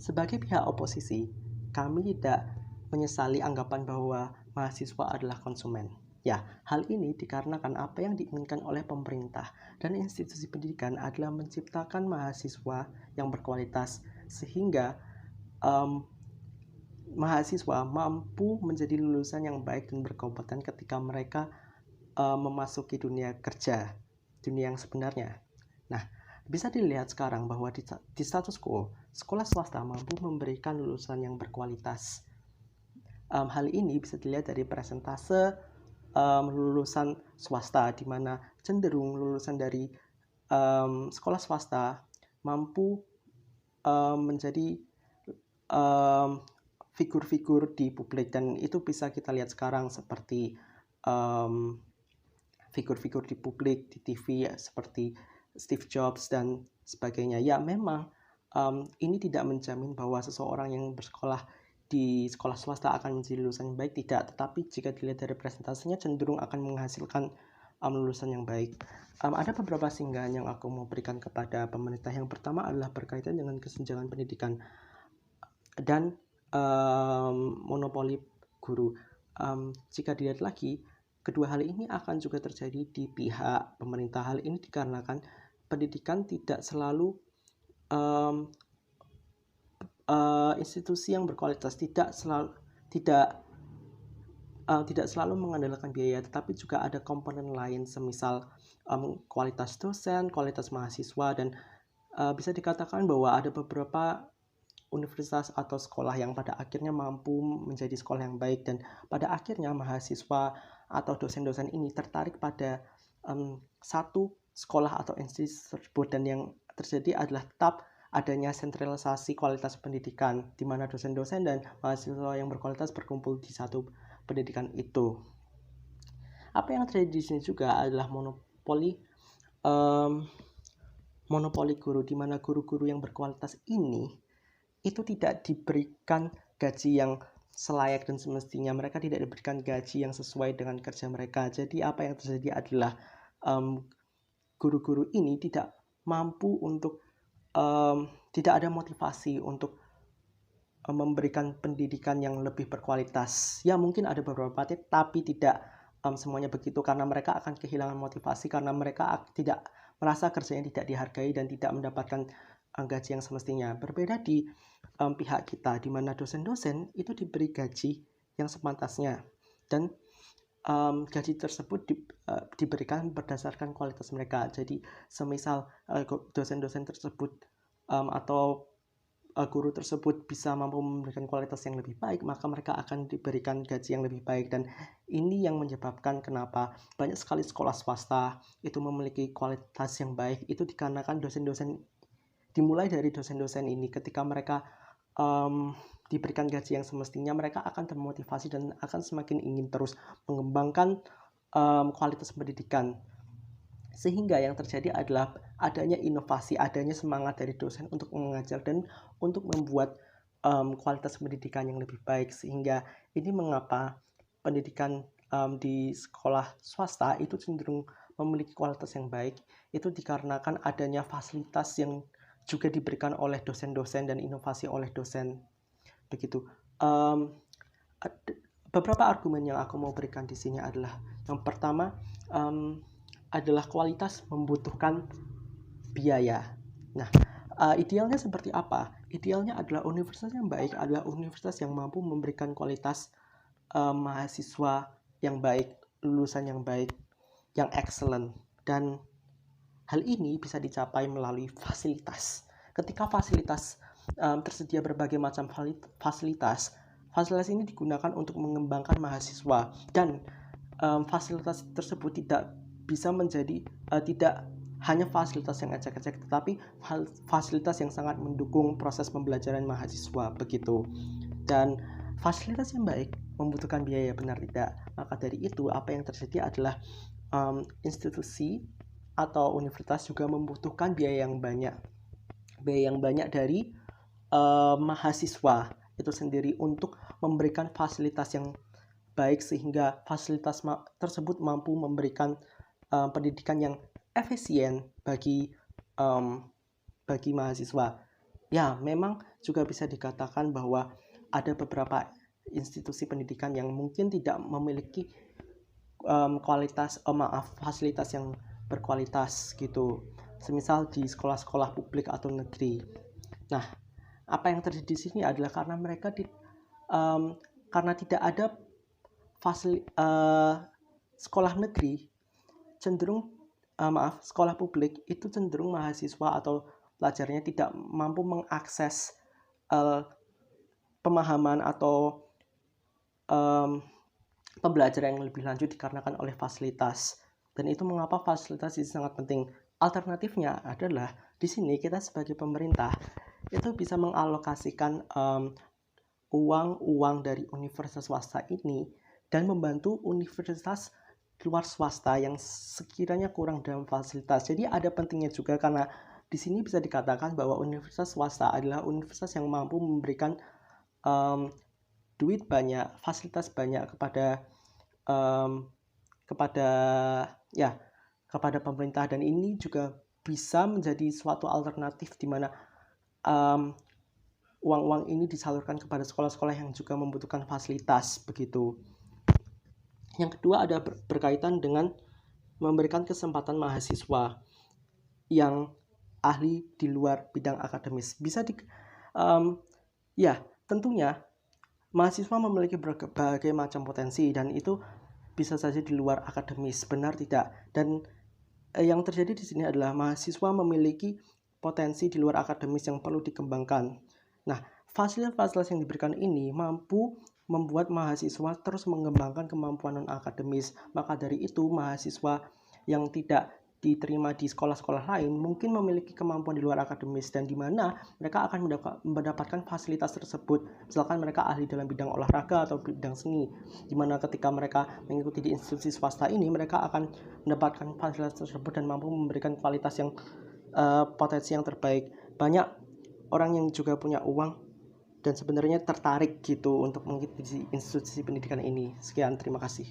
Sebagai pihak oposisi, kami tidak menyesali anggapan bahwa mahasiswa adalah konsumen. Ya, hal ini dikarenakan apa yang diinginkan oleh pemerintah dan institusi pendidikan adalah menciptakan mahasiswa yang berkualitas sehingga mahasiswa mampu menjadi lulusan yang baik dan berkompeten ketika mereka memasuki dunia kerja, dunia yang sebenarnya. Nah, bisa dilihat sekarang bahwa di status quo, sekolah swasta mampu memberikan lulusan yang berkualitas. Hal ini bisa dilihat dari persentase lulusan swasta, di mana cenderung lulusan dari sekolah swasta mampu menjadi figur-figur di publik, dan itu bisa kita lihat sekarang seperti figur-figur di publik di TV seperti Steve Jobs dan sebagainya. Ya, memang ini tidak menjamin bahwa seseorang yang bersekolah di sekolah swasta akan menjadi lulusan yang baik, tidak. Tetapi jika dilihat dari presentasinya cenderung akan menghasilkan lulusan yang baik. Ada beberapa singgahan yang aku mau berikan kepada pemerintah. Yang pertama adalah berkaitan dengan kesenjangan pendidikan dan monopoli guru. Jika dilihat lagi, kedua hal ini akan juga terjadi di pihak pemerintah. Hal ini dikarenakan pendidikan tidak selalu institusi yang berkualitas, tidak selalu mengandalkan biaya, tetapi juga ada komponen lain semisal kualitas dosen, kualitas mahasiswa, dan bisa dikatakan bahwa ada beberapa universitas atau sekolah yang pada akhirnya mampu menjadi sekolah yang baik, dan pada akhirnya mahasiswa atau dosen-dosen ini tertarik pada satu sekolah atau institusi tersebut, dan yang terjadi adalah tetap adanya sentralisasi kualitas pendidikan, di mana dosen-dosen dan mahasiswa yang berkualitas berkumpul di satu pendidikan itu. Apa yang terjadi di sini juga adalah monopoli guru, di mana guru-guru yang berkualitas ini itu tidak diberikan gaji yang selayak dan semestinya. Mereka tidak diberikan gaji yang sesuai dengan kerja mereka. Jadi apa yang terjadi adalah guru-guru ini tidak mampu untuk tidak ada motivasi untuk memberikan pendidikan yang lebih berkualitas. Ya, mungkin ada beberapa tapi tidak semuanya begitu, karena mereka akan kehilangan motivasi karena mereka tidak merasa kerjanya tidak dihargai dan tidak mendapatkan gaji yang semestinya. Berbeda di pihak kita, di mana dosen-dosen itu diberi gaji yang sepantasnya, dan gaji tersebut diberikan berdasarkan kualitas mereka. Jadi semisal dosen-dosen tersebut atau guru tersebut bisa mampu memberikan kualitas yang lebih baik, maka mereka akan diberikan gaji yang lebih baik. Dan ini yang menyebabkan kenapa banyak sekali sekolah swasta itu memiliki kualitas yang baik. Itu dikarenakan dosen-dosen, dimulai dari dosen-dosen ini, ketika mereka diberikan gaji yang semestinya, mereka akan termotivasi dan akan semakin ingin terus mengembangkan kualitas pendidikan. Sehingga yang terjadi adalah adanya inovasi, adanya semangat dari dosen untuk mengajar dan untuk membuat kualitas pendidikan yang lebih baik. Sehingga ini mengapa pendidikan di sekolah swasta itu cenderung memiliki kualitas yang baik. Itu dikarenakan adanya fasilitas yang juga diberikan oleh dosen-dosen dan inovasi oleh dosen. Begitu. Beberapa argumen yang aku mau berikan di sini adalah, yang pertama adalah kualitas membutuhkan biaya. Nah, idealnya seperti apa? Idealnya adalah universitas yang baik adalah universitas yang mampu memberikan kualitas mahasiswa yang baik, lulusan yang baik, yang excellent. Dan hal ini bisa dicapai melalui fasilitas. Ketika fasilitas tersedia berbagai macam fasilitas ini digunakan untuk mengembangkan mahasiswa, dan fasilitas tersebut tidak bisa menjadi tidak hanya fasilitas yang acak-acak, tetapi fasilitas yang sangat mendukung proses pembelajaran mahasiswa, begitu. Dan fasilitas yang baik membutuhkan biaya, benar tidak? Maka dari itu apa yang terjadi adalah institusi atau universitas juga membutuhkan biaya yang banyak dari mahasiswa itu sendiri untuk memberikan fasilitas yang baik, sehingga fasilitas tersebut mampu memberikan pendidikan yang efisien bagi mahasiswa. Ya, memang juga bisa dikatakan bahwa ada beberapa institusi pendidikan yang mungkin tidak memiliki fasilitas yang berkualitas gitu. Semisal di sekolah-sekolah publik atau negeri. Nah, apa yang terjadi di sini adalah karena karena tidak ada sekolah negeri cenderung sekolah publik itu cenderung mahasiswa atau pelajarnya tidak mampu mengakses pemahaman atau pembelajaran yang lebih lanjut dikarenakan oleh fasilitas. Dan itu mengapa fasilitas itu sangat penting. Alternatifnya adalah di sini kita sebagai pemerintah itu bisa mengalokasikan uang dari universitas swasta ini dan membantu universitas luar swasta yang sekiranya kurang dalam fasilitas. Jadi ada pentingnya juga karena di sini bisa dikatakan bahwa universitas swasta adalah universitas yang mampu memberikan duit banyak, fasilitas banyak kepada pemerintah, dan ini juga bisa menjadi suatu alternatif di mana uang-uang ini disalurkan kepada sekolah-sekolah yang juga membutuhkan fasilitas begitu. Yang kedua ada berkaitan dengan memberikan kesempatan mahasiswa yang ahli di luar bidang akademis. Tentunya mahasiswa memiliki berbagai macam potensi dan itu bisa saja di luar akademis, benar tidak? Dan yang terjadi di sini adalah mahasiswa memiliki potensi di luar akademis yang perlu dikembangkan. Nah, fasilitas-fasilitas yang diberikan ini mampu membuat mahasiswa terus mengembangkan kemampuan non-akademis. Maka dari itu, mahasiswa yang tidak diterima di sekolah-sekolah lain mungkin memiliki kemampuan di luar akademis, dan di mana mereka akan mendapatkan fasilitas tersebut. Misalkan mereka ahli dalam bidang olahraga atau bidang seni, di mana ketika mereka mengikuti di institusi swasta ini, mereka akan mendapatkan fasilitas tersebut dan mampu memberikan kualitas yang potensi yang terbaik. Banyak orang yang juga punya uang dan sebenarnya tertarik gitu untuk mengikuti institusi pendidikan ini. Sekian, terima kasih.